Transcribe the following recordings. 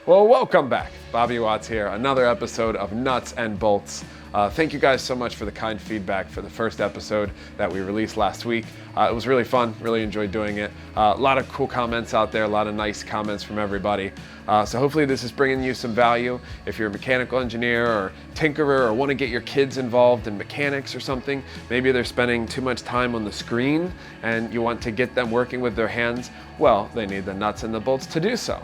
Well, welcome back. Bobby Watts here, another episode of Nuts and Bolts. Thank you guys so much for the kind feedback for the first episode that we released last week. It was really fun, really enjoyed doing it. A lot of cool comments out there, a lot of nice comments from everybody. So hopefully this is bringing you some value. If you're a mechanical engineer or tinkerer or want to get your kids involved in mechanics or something, maybe they're spending too much time on the screen and you want to get them working with their hands, well, they need the nuts and the bolts to do so.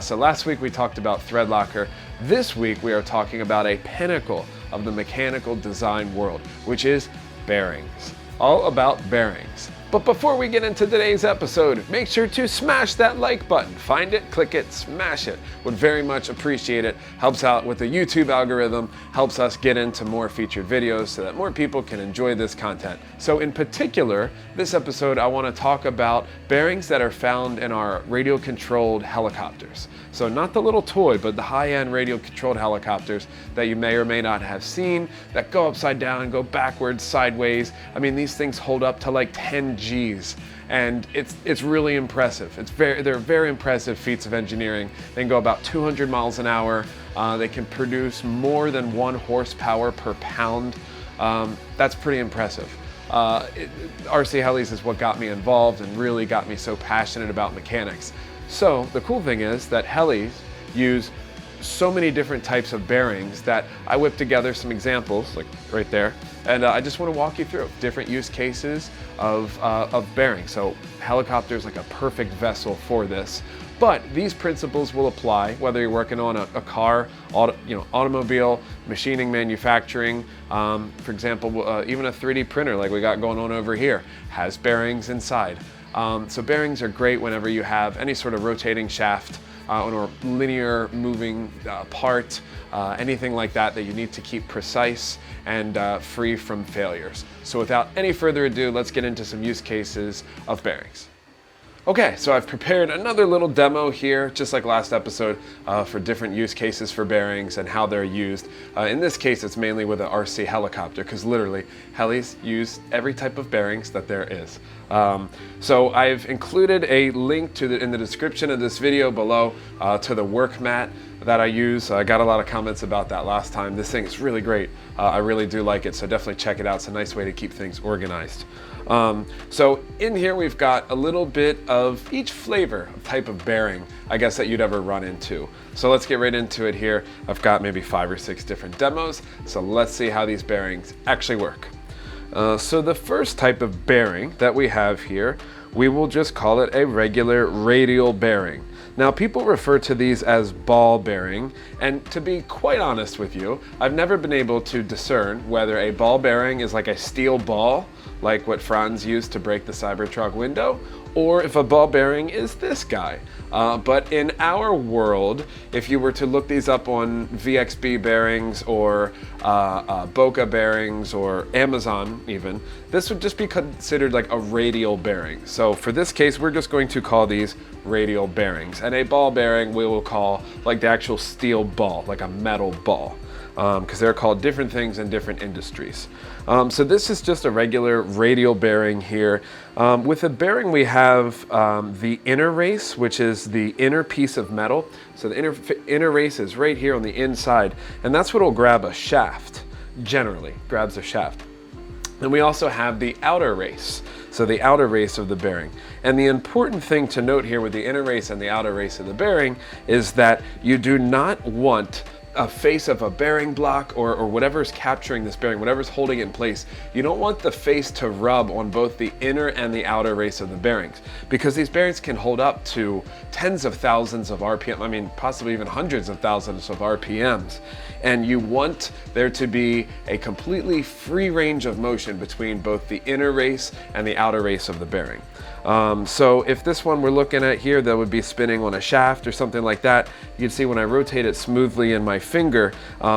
So last week we talked about thread locker. This week we are talking about a pinnacle of the mechanical design world, which is bearings. All about bearings. But before we get into today's episode, make sure to smash that like button. Find it, click it, smash it. Would very much appreciate it. Helps out with the YouTube algorithm, helps us get into more featured videos so that more people can enjoy this content. So in particular, this episode I want to talk about bearings that are found in our radio controlled helicopters. So not the little toy, but the high-end radio controlled helicopters that you may or may not have seen that go upside down, go backwards, sideways. I mean, these things hold up to like 10 G's, and it's really impressive. They're very impressive feats of engineering. They can go about 200 miles an hour. They can produce more than 1 horsepower per pound. That's pretty impressive. RC Helis is what got me involved and really got me so passionate about mechanics. So the cool thing is that helis use so many different types of bearings that I whipped together some examples, like right there, and I just want to walk you through different use cases of bearings. So helicopter is like a perfect vessel for this, but these principles will apply whether you're working on a car, automobile, machining, manufacturing. For example, even a 3D printer like we got going on over here has bearings inside. So bearings are great whenever you have any sort of rotating shaft or linear moving part, anything like that you need to keep precise and free from failures. So without any further ado, let's get into some use cases of bearings. Okay, so I've prepared another little demo here, just like last episode, for different use cases for bearings and how they're used. In this case, it's mainly with an RC helicopter, because literally, helis use every type of bearings that there is. So I've included a link in the description of this video below to the work mat that I use. I got a lot of comments about that last time. This thing is really great. I really do like it, so definitely check it out. It's a nice way to keep things organized. So in here we've got a little bit of each flavor of type of bearing, I guess, that you'd ever run into. So let's get right into it here. I've got maybe 5 or 6 different demos, so let's see how these bearings actually work. So the first type of bearing that we have here, we will just call it a regular radial bearing. Now, people refer to these as ball bearing, and to be quite honest with you, I've never been able to discern whether a ball bearing is like a steel ball, like what Flange used to break the Cybertruck window, or if a ball bearing is this guy. But in our world, if you were to look these up on VXB bearings or Boca bearings or Amazon even, this would just be considered like a radial bearing. So for this case, we're just going to call these radial bearings. And a ball bearing we will call like the actual steel ball, like a metal ball. Because they're called different things in different industries. So this is just a regular radial bearing here. With a bearing we have the inner race, which is the inner piece of metal. So the inner race is right here on the inside, and that's what will grab a shaft, generally, grabs a shaft. And we also have the outer race, so the outer race of the bearing. And the important thing to note here with the inner race and the outer race of the bearing is that you do not want a face of a bearing block or whatever's capturing this bearing, whatever's holding it in place. You don't want the face to rub on both the inner and the outer race of the bearings, because these bearings can hold up to tens of thousands of RPM, I mean possibly even hundreds of thousands of RPMs. And you want there to be a completely free range of motion between both the inner race and the outer race of the bearing. So if this one we're looking at here that would be spinning on a shaft or something like that, you can see when I rotate it smoothly in my finger,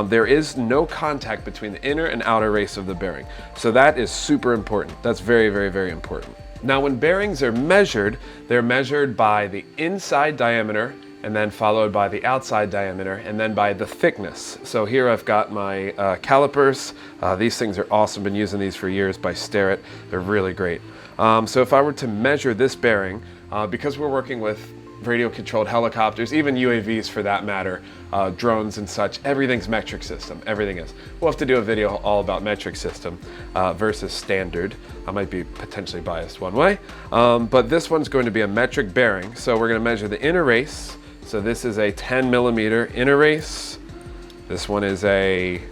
there is no contact between the inner and outer race of the bearing. So that is super important. That's very, very, very important. Now when bearings are measured, they're measured by the inside diameter and then followed by the outside diameter and then by the thickness. So here I've got my calipers. These things are awesome. Been using these for years by Starrett. They're really great. So if I were to measure this bearing, because we're working with radio controlled helicopters, even UAVs for that matter, drones and such, everything's metric system, everything is. We'll have to do a video all about metric system versus standard. I might be potentially biased one way, but this one's going to be a metric bearing. So we're gonna measure the inner race. So this is a 10 millimeter inner race. This one is a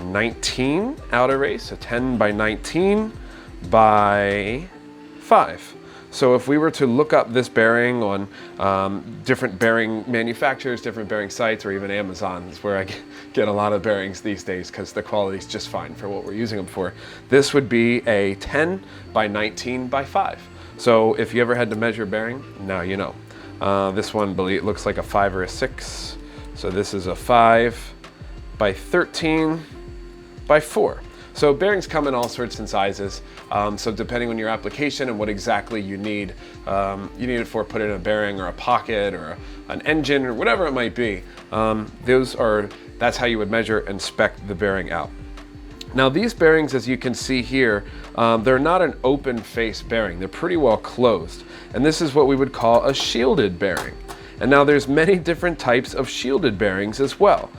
19 outer race, so 10 by 19 by 5. So if we were to look up this bearing on different bearing manufacturers, different bearing sites, or even Amazon is where I get a lot of bearings these days because the quality is just fine for what we're using them for. This would be a 10 by 19 by 5. So if you ever had to measure a bearing, now you know. This one looks like a 5 or a 6. So this is a 5 by 13 by 4. So bearings come in all sorts and sizes. So depending on your application and what exactly you need it for, put in a bearing or a pocket or an engine or whatever it might be. That's how you would measure and spec the bearing out. Now these bearings, as you can see here, they're not an open face bearing. They're pretty well closed. And this is what we would call a shielded bearing. And now there's many different types of shielded bearings as well.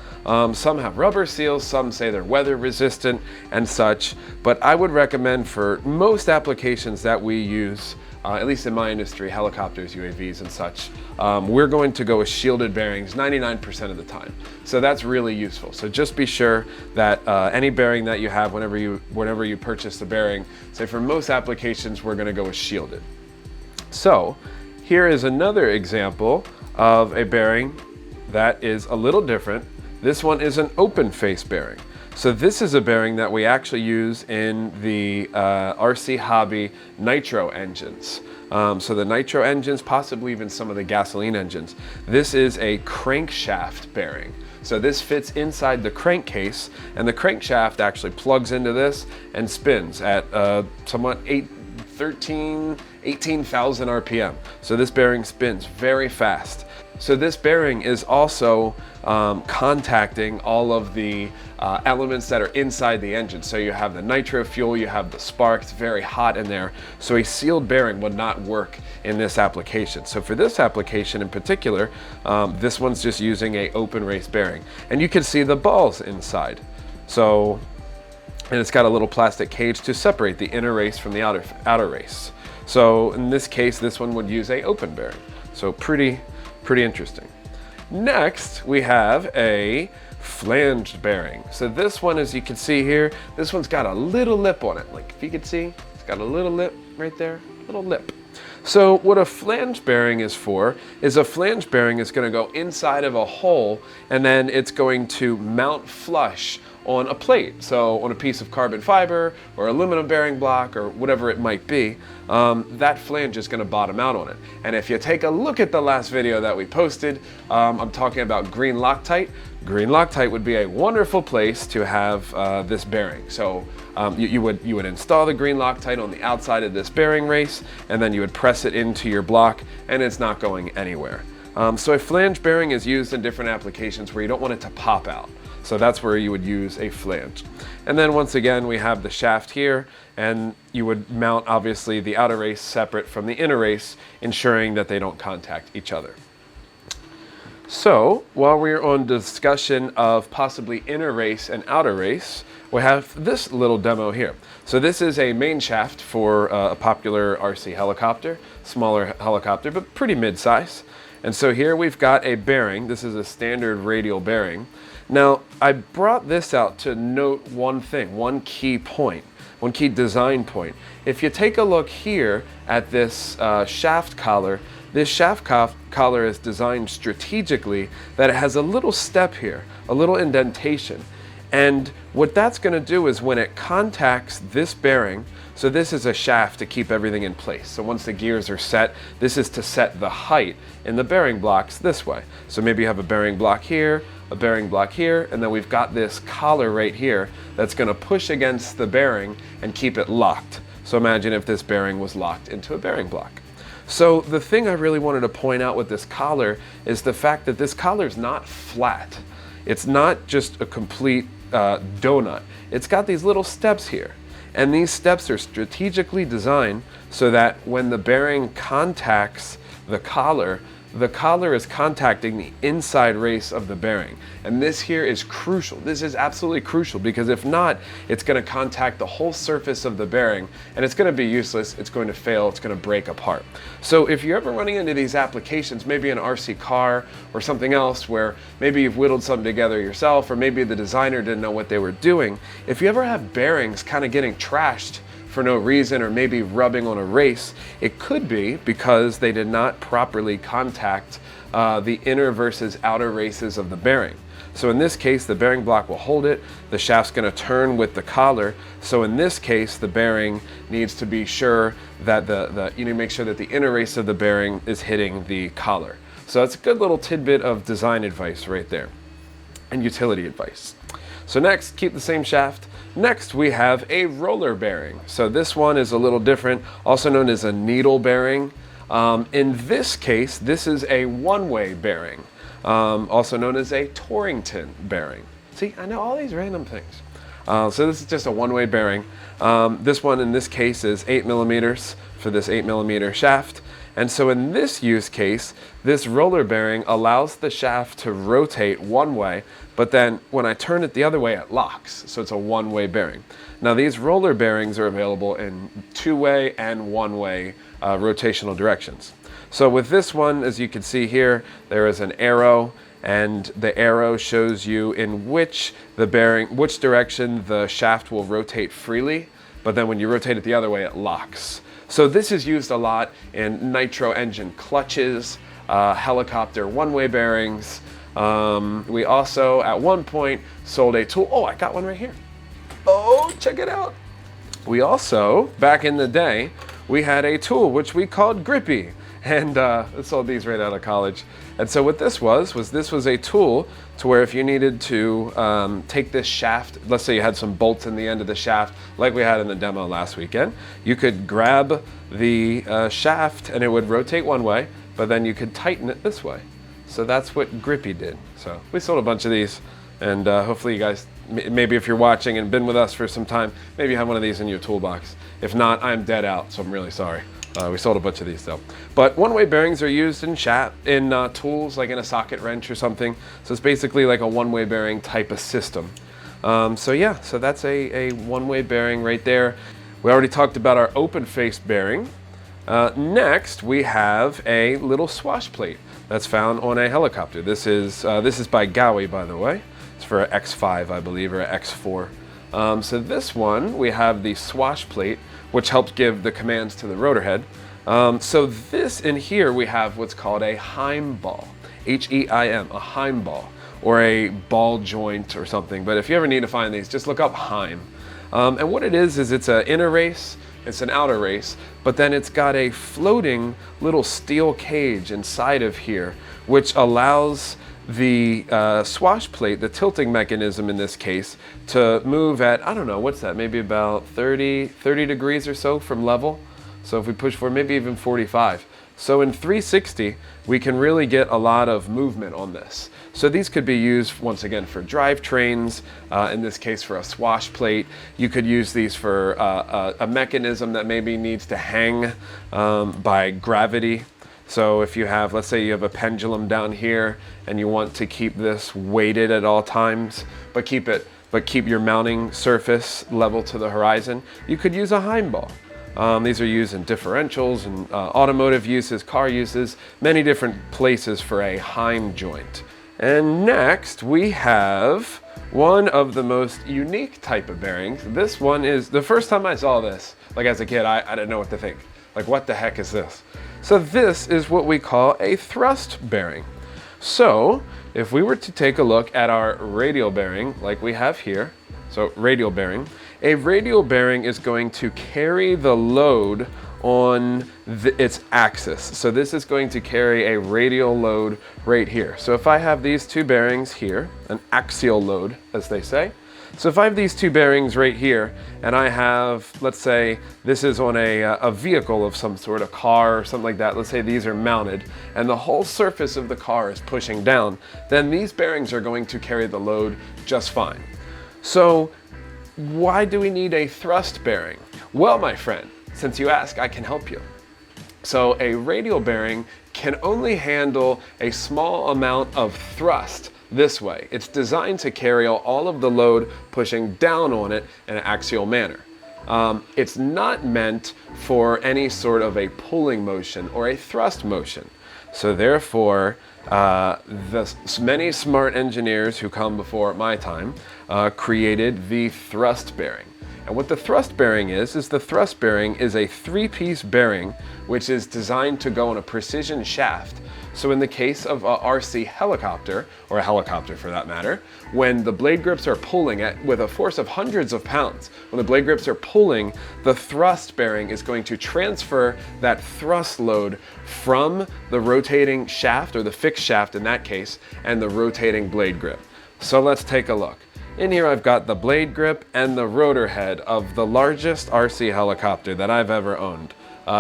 Some have rubber seals, some say they're weather resistant and such, but I would recommend for most applications that we use, at least in my industry, helicopters, UAVs and such, we're going to go with shielded bearings 99% of the time. So that's really useful. So just be sure that any bearing that you have, whenever you purchase the bearing, say for most applications, we're gonna go with shielded. So here is another example of a bearing that is a little different. This one is an open face bearing. So this is a bearing that we actually use in the RC hobby nitro engines. So the nitro engines, possibly even some of the gasoline engines. This is a crankshaft bearing. So this fits inside the crankcase, and the crankshaft actually plugs into this and spins at somewhat 18,000 RPM. So this bearing spins very fast. So this bearing is also contacting all of the elements that are inside the engine. So you have the nitro fuel, you have the spark, it's very hot in there. So a sealed bearing would not work in this application. So for this application in particular, this one's just using an open race bearing. And you can see the balls inside. So, and it's got a little plastic cage to separate the inner race from the outer race. So in this case, this one would use an open bearing. So pretty interesting. Next, we have a flanged bearing. So this one, as you can see here, this one's got a little lip on it. Like if you could see, it's got a little lip right there, little lip. So what a flange bearing is for is a flange bearing is going to go inside of a hole and then it's going to mount flush on a plate. So on a piece of carbon fiber or aluminum bearing block or whatever it might be, that flange is going to bottom out on it. And if you take a look at the last video that we posted, I'm talking about green Loctite. Green Loctite would be a wonderful place to have this bearing. So you would install the green Loctite on the outside of this bearing race, and then you would press it into your block, and it's not going anywhere. So a flange bearing is used in different applications where you don't want it to pop out. So that's where you would use a flange. And then once again, we have the shaft here, and you would mount obviously the outer race separate from the inner race, ensuring that they don't contact each other. So while we're on discussion of possibly inner race and outer race, we have this little demo here. So this is a main shaft for a popular RC helicopter, smaller helicopter, but pretty mid-size. And so here we've got a bearing. This is a standard radial bearing. Now, I brought this out to note one thing, one key point, one key design point. If you take a look here at this shaft collar, this shaft collar is designed strategically that it has a little step here, a little indentation. And what that's going to do is when it contacts this bearing, so this is a shaft to keep everything in place. So once the gears are set, this is to set the height in the bearing blocks this way. So maybe you have a bearing block here, a bearing block here, and then we've got this collar right here that's going to push against the bearing and keep it locked. So imagine if this bearing was locked into a bearing block. So the thing I really wanted to point out with this collar is the fact that this collar is not flat. It's not just a complete donut. It's got these little steps here. And these steps are strategically designed so that when the bearing contacts the collar, the collar is contacting the inside race of the bearing. And this here is crucial. This is absolutely crucial, because if not, it's going to contact the whole surface of the bearing and it's going to be useless. It's going to fail. It's going to break apart. So if you're ever running into these applications, maybe an RC car or something else where maybe you've whittled something together yourself, or maybe the designer didn't know what they were doing, if you ever have bearings kind of getting trashed for no reason, or maybe rubbing on a race, it could be because they did not properly contact the inner versus outer races of the bearing. So in this case, the bearing block will hold it. The shaft's going to turn with the collar. So in this case, the bearing needs to be sure that you need to make sure that the inner race of the bearing is hitting the collar. So that's a good little tidbit of design advice right there, and utility advice. So next, keep the same shaft. Next, we have a roller bearing. So this one is a little different, also known as a needle bearing. In this case, this is a one-way bearing, also known as a Torrington bearing. See, I know all these random things. So this is just a one-way bearing. This one in this case is 8 millimeters for this 8 millimeter shaft. And so in this use case, this roller bearing allows the shaft to rotate one way, but then when I turn it the other way, it locks. So it's a one-way bearing. Now these roller bearings are available in two-way and one-way rotational directions. So with this one, as you can see here, there is an arrow, and the arrow shows you in which direction the shaft will rotate freely, but then when you rotate it the other way, it locks. So this is used a lot in nitro engine clutches, helicopter one-way bearings. We also, at one point, sold a tool. Oh, I got one right here. Oh, check it out. We also, back in the day, we had a tool which we called Grippy. And sold these right out of college. And so what this was a tool to where if you needed to take this shaft, let's say you had some bolts in the end of the shaft, like we had in the demo last weekend, you could grab the shaft and it would rotate one way, but then you could tighten it this way. So that's what Grippy did. So we sold a bunch of these, and hopefully you guys, maybe if you're watching and been with us for some time, maybe you have one of these in your toolbox. If not, I'm dead out, so I'm really sorry. We sold a bunch of these though. But one-way bearings are used in tools, like in a socket wrench or something. So it's basically like a one-way bearing type of system. So yeah, so that's a one-way bearing right there. We already talked about our open-faced bearing. Next, we have a little swash plate that's found on a helicopter. This is by Gowie, by the way. It's for an X5, I believe, or an X4. So this one, we have the swash plate, which helps give the commands to the rotor head. So this in here, we have what's called a Heim ball, H-E-I-M, a Heim ball, or a ball joint or something. But if you ever need to find these, just look up Heim. And what it is it's an inner race, it's an outer race, but then it's got a floating little steel cage inside of here, which allows the swash plate, the tilting mechanism in this case, to move at, I don't know, what's that, maybe about 30 degrees or so from level. So if we push for maybe even 45. So in 360, we can really get a lot of movement on this. So these could be used, once again, for drivetrains, in this case for a swash plate. You could use these for a mechanism that maybe needs to hang by gravity. So if you have, let's say you have a pendulum down here and you want to keep this weighted at all times, but keep your mounting surface level to the horizon, you could use a Heim ball. These are used in differentials and automotive uses, car uses, many different places for a Heim joint. And next we have one of the most unique type of bearings. This one is, the first time I saw this, like as a kid, I didn't know what to think. Like, what the heck is this? So this is what we call a thrust bearing. So if we were to take a look at our radial bearing, like we have here, so radial bearing, a radial bearing is going to carry the load on its axis. So this is going to carry a radial load right here. So if I have these two bearings here, an axial load, as they say. So if I have these two bearings right here, and I have, let's say this is on a vehicle of some sort, a car or something like that, let's say these are mounted, and the whole surface of the car is pushing down, then these bearings are going to carry the load just fine. So why do we need a thrust bearing? Well, my friend, since you ask, I can help you. So a radial bearing can only handle a small amount of thrust this way. It's designed to carry all of the load pushing down on it in an axial manner. It's not meant for any sort of a pulling motion or a thrust motion. So therefore, many smart engineers who come before my time created the thrust bearing. And what the thrust bearing is the thrust bearing is a three-piece bearing which is designed to go on a precision shaft. So in the case of a RC helicopter, or a helicopter for that matter, when the blade grips are pulling with a force of hundreds of pounds, when the blade grips are pulling, the thrust bearing is going to transfer that thrust load from the rotating shaft, or the fixed shaft in that case, and the rotating blade grip. So let's take a look. In here I've got the blade grip and the rotor head of the largest RC helicopter that I've ever owned.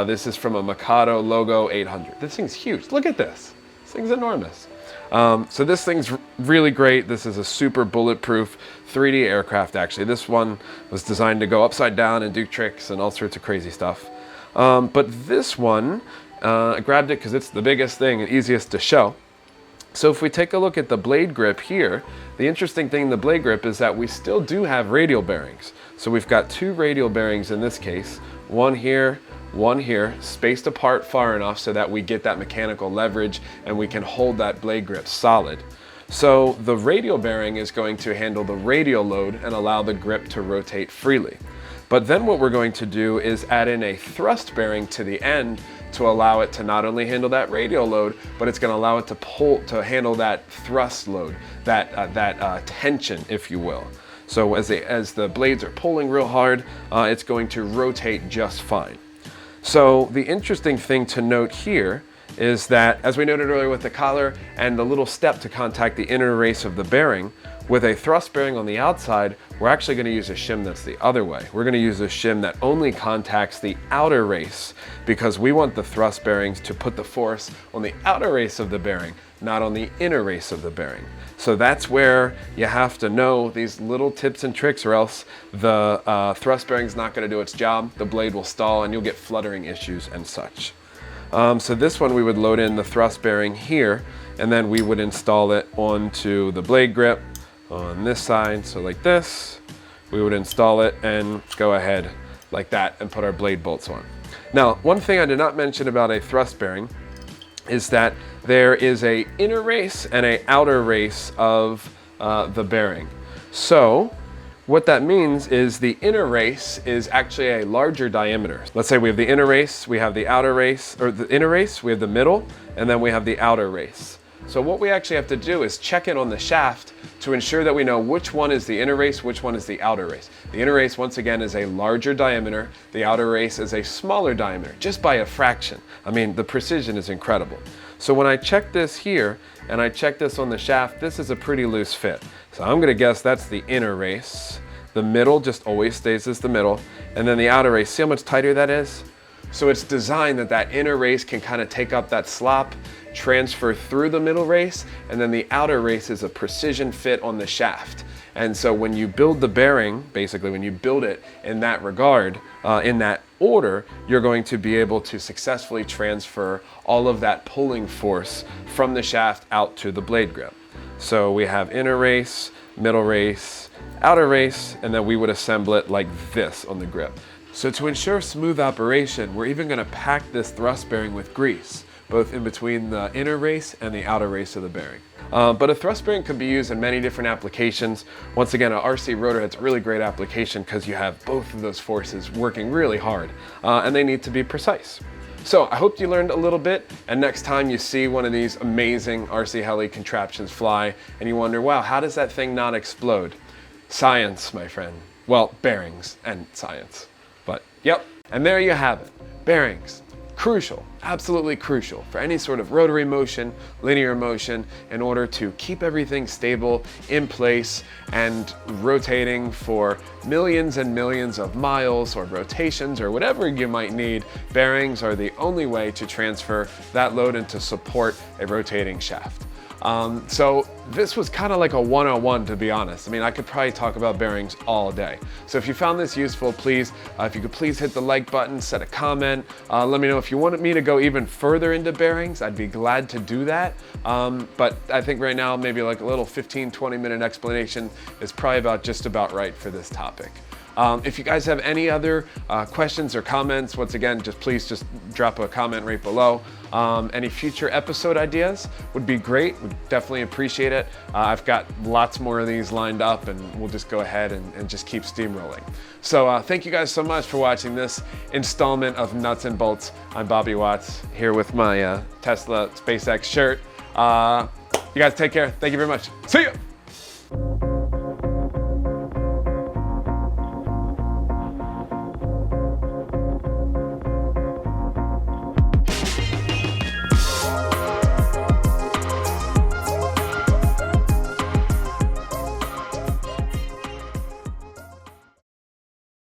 This is from a Mikado Logo 800. This thing's huge. Look at this. This thing's enormous. So this thing's really great. This is a super bulletproof 3D aircraft actually. This one was designed to go upside down and do tricks and all sorts of crazy stuff. But this one, I grabbed it because it's the biggest thing and easiest to show. So if we take a look at the blade grip here, the interesting thing in the blade grip is that we still do have radial bearings. So we've got two radial bearings in this case, one here, spaced apart far enough so that we get that mechanical leverage and we can hold that blade grip solid. So the radial bearing is going to handle the radial load and allow the grip to rotate freely. But then what we're going to do is add in a thrust bearing to the end to allow it to not only handle that radial load, but it's going to allow it to handle that thrust load, that tension, if you will. So as the blades are pulling real hard, it's going to rotate just fine. So the interesting thing to note here is that, as we noted earlier with the collar and the little step to contact the inner race of the bearing, with a thrust bearing on the outside, we're actually going to use a shim that's the other way. We're going to use a shim that only contacts the outer race because we want the thrust bearings to put the force on the outer race of the bearing, not on the inner race of the bearing. So that's where you have to know these little tips and tricks, or else the thrust bearing's not going to do its job, the blade will stall, and you'll get fluttering issues and such. So this one we would load in the thrust bearing here, and then we would install it onto the blade grip on this side. So like this, we would install it and go ahead like that and put our blade bolts on. Now, one thing I did not mention about a thrust bearing is that there is a inner race and a outer race of the bearing. So what that means is the inner race is actually a larger diameter. Let's say we have the inner race, we have the outer race, or the inner race, we have the middle, and then we have the outer race. So what we actually have to do is check it on the shaft to ensure that we know which one is the inner race, which one is the outer race. The inner race, once again, is a larger diameter. The outer race is a smaller diameter, just by a fraction. I mean, the precision is incredible. So when I check this here, and I check this on the shaft, this is a pretty loose fit. So I'm gonna guess that's the inner race. The middle just always stays as the middle. And then the outer race, see how much tighter that is? So it's designed that inner race can kind of take up that slop, transfer through the middle race, and then the outer race is a precision fit on the shaft. And so when you build the bearing, basically when you build it in that regard, in that order, you're going to be able to successfully transfer all of that pulling force from the shaft out to the blade grip. So we have inner race, middle race, outer race, and then we would assemble it like this on the grip. So to ensure smooth operation, we're even going to pack this thrust bearing with grease, both in between the inner race and the outer race of the bearing. But a thrust bearing can be used in many different applications. Once again, an RC rotor head's a really great application because you have both of those forces working really hard, and they need to be precise. So I hope you learned a little bit, and next time you see one of these amazing RC heli contraptions fly and you wonder, wow, how does that thing not explode? Science, my friend. Well, bearings and science. But yep, and there you have it. Bearings. Crucial, absolutely crucial for any sort of rotary motion, linear motion, in order to keep everything stable, in place, and rotating for millions and millions of miles or rotations or whatever you might need. Bearings are the only way to transfer that load and to support a rotating shaft. So this was kind of like a 101, to be honest. I mean, I could probably talk about bearings all day. So if you found this useful, please, if you could please hit the like button, set a comment, let me know if you wanted me to go even further into bearings. I'd be glad to do that. But I think right now, maybe like a little 15, 20-minute explanation is probably just about right for this topic. If you guys have any other questions or comments, once again, please drop a comment right below. Any future episode ideas would be great. We'd definitely appreciate it. I've got lots more of these lined up, and we'll just go ahead and just keep steamrolling. So thank you guys so much for watching this installment of Nuts and Bolts. I'm Bobby Watts here with my Tesla SpaceX shirt. You guys take care. Thank you very much. See ya.